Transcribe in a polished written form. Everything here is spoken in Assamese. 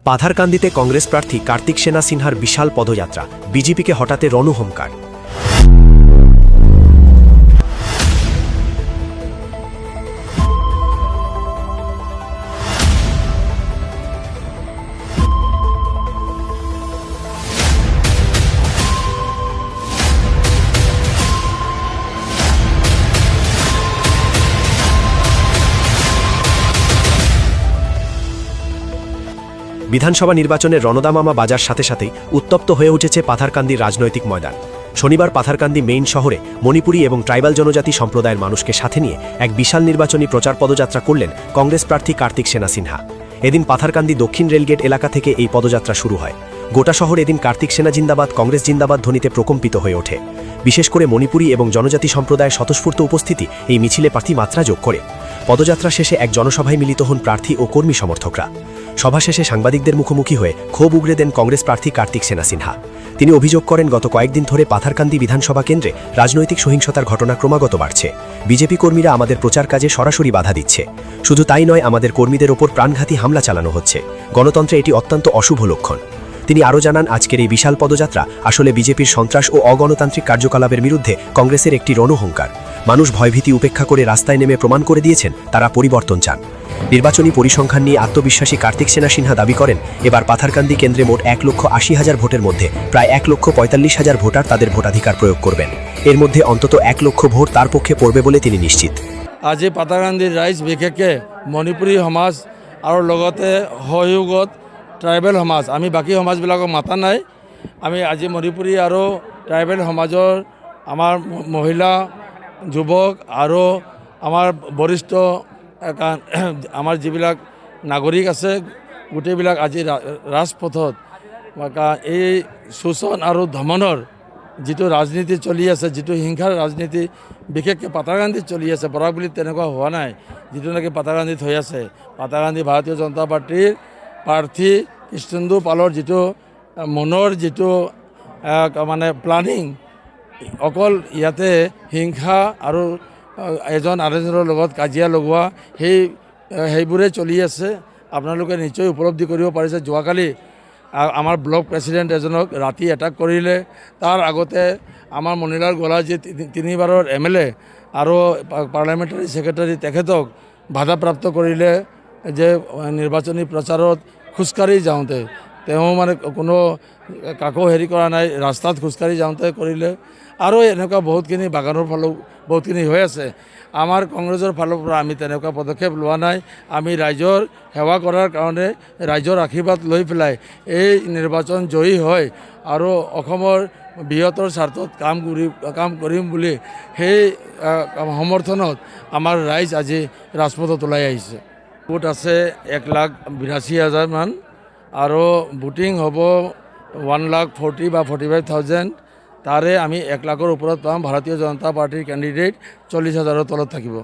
পাথারকান্দিতে কংগ্রেস প্রার্থী কার্তিক সেনা সিনহার বিশাল পদযাত্রা, বিজেপিকে হঠাতে রণহুঙ্কার। বিধানসভা নির্বাচনের রণদামামা বাজার সাথে সাথেই উত্তপ্ত হয়ে উঠেছে পাথারকান্দির রাজনৈতিক ময়দান। শনিবার পাথারকান্দি মেইন শহরে মণিপুরী এবং ট্রাইবাল জনজাতি সম্প্রদায়ের মানুষকে সাথে নিয়ে এক বিশাল নির্বাচনী প্রচার পদযাত্রা করলেন কংগ্রেস প্রার্থী কার্তিক সেনা সিনহা। এদিন পাথারকান্দি দক্ষিণ রেলগেট এলাকা থেকে এই পদযাত্রা শুরু হয়। গোটা শহর এদিন কার্তিক সেনা জিন্দাবাদ, কংগ্রেস জিন্দাবাদ ধ্বনিতে প্রকম্পিত হয়ে ওঠে। বিশেষ করে মণিপুরী এবং জনজাতি সম্প্রদায়ের স্বতঃস্ফূর্ত উপস্থিতি এই মিছিলে প্রার্থী মাত্রা যোগ করে। পদযাত্রা শেষে এক জনসভায় মিলিত হন প্রার্থী ও কর্মী সমর্থকরা। সভা শেষে সাংবাদিকদের মুখোমুখি হয়ে ক্ষোভ উগরে দেন কংগ্রেস প্রার্থী কার্তিক সেনা সিনহা। তিনি অভিযোগ করেন, গত কয়েকদিন ধরে পাথারকান্দি বিধানসভা কেন্দ্রে রাজনৈতিক সহিংসতার ঘটনা ক্রমাগত বাড়ছে। বিজেপি কর্মীরা আমাদের প্রচার কাজে সরাসরি বাধা দিচ্ছে। শুধু তাই নয়, আমাদের কর্মীদের ওপর প্রাণঘাতী হামলা চালানো হচ্ছে। গণতন্ত্রে এটি অত্যন্ত অশুভ লক্ষণ। তিনি আরও জানান, আজকের এই বিশাল পদযাত্রা আসলে বিজেপির সন্ত্রাস ও অগণতান্ত্রিক কার্যকলাপের বিরুদ্ধে কংগ্রেসের একটি রণহুঙ্কার। মানুষ ভয়ভীতি উপেক্ষা করে রাস্তায় নেমে প্রমাণ করে দিয়েছেন তারা পরিবর্তন চান। নির্বাচনী পরিসংখ্যান নিয়ে আত্মবিশ্বাসী কার্তিক সেনা সিনহা দাবি করেন, এবার পাথারকান্দি কেন্দ্রে মোট 1,80,000 ভোটের মধ্যে প্রায় 1,45,000 ভোটার তাদের ভোটাধিকার প্রয়োগ করবেন। এর মধ্যে অন্তত 1 লক্ষ ভোট তার পক্ষে পড়বে বলে তিনি নিশ্চিত। আজি পাথাৰকান্দিৰ ৰাইজ বিশেষকৈ মণিপুৰী সমাজ আৰু লগতে সহযোগত ট্ৰাইবেল সমাজ, আমি বাকী সমাজবিলাকক মাতা নাই। আমি আজি মণিপুৰী আৰু ট্ৰাইবেল সমাজৰ আমাৰ মহিলা, যুৱক আৰু আমাৰ বৰিষ্ঠ আমাৰ যিবিলাক নাগৰিক আছে গোটেইবিলাক আজি ৰাজপথত এই শোষণ আৰু দমনৰ যিটো ৰাজনীতি চলি আছে, যিটো হিংসাৰ ৰাজনীতি বিশেষকৈ পাথাৰকান্দিত চলি আছে, বৰাকবিলিত তেনেকুৱা হোৱা নাই, যিটো নেকি পাথাৰকান্দিত হৈ আছে। পাথাৰকান্দি ভাৰতীয় জনতা পাৰ্টীৰ প্ৰাৰ্থী কৃষ্ণেন্দু পালৰ যিটো মনৰ যিটো মানে প্লানিং, অকল ইয়াতে হিংসা আৰু এজন আনজনৰ লগত কাজিয়া লগোৱা সেইবোৰে চলি আছে। আপোনালোকে নিশ্চয় উপলব্ধি কৰিব পাৰিছে। যোৱাকালি আমাৰ ব্লক প্ৰেচিডেণ্ট এজনক ৰাতি এটাক কৰিলে। তাৰ আগতে আমাৰ মণিলাল গোলাজী 3বাৰৰ MLA আৰু পাৰ্লামেণ্টাৰী ছেক্ৰেটাৰী তেখেতক বাধাপ্ৰাপ্ত কৰিলে যে নিৰ্বাচনী প্ৰচাৰত খোজকাঢ়ি যাওঁতে তেওঁ মানে কোনো কাকো হেৰি কৰা নাই, ৰাস্তাত খোজকাঢ়ি যাওঁতে কৰিলে। আৰু এনেকুৱা বহুতখিনি বাগানৰ ফালেও বহুতখিনি হৈ আছে। আমাৰ কংগ্ৰেছৰ ফালৰ পৰা আমি তেনেকুৱা পদক্ষেপ লোৱা নাই। আমি ৰাইজৰ সেৱা কৰাৰ কাৰণে ৰাইজৰ আশীৰ্বাদ লৈ পেলাই এই নিৰ্বাচন জয়ী হয় আৰু অসমৰ বৃহত্তৰ স্বাৰ্থত কাম কৰিম বুলি সেই সমৰ্থনত আমাৰ ৰাইজ আজি ৰাজপথত ওলাই আহিছে। ভোট আছে 1,82,000 মান আৰু ভোটিং হ'ব 1,40,000 বা 45,000। তাৰে আমি 1 লাখৰ ওপৰত পাম। ভাৰতীয় জনতা পাৰ্টিৰ কেণ্ডিডেট 40,000ৰ তলত থাকিব।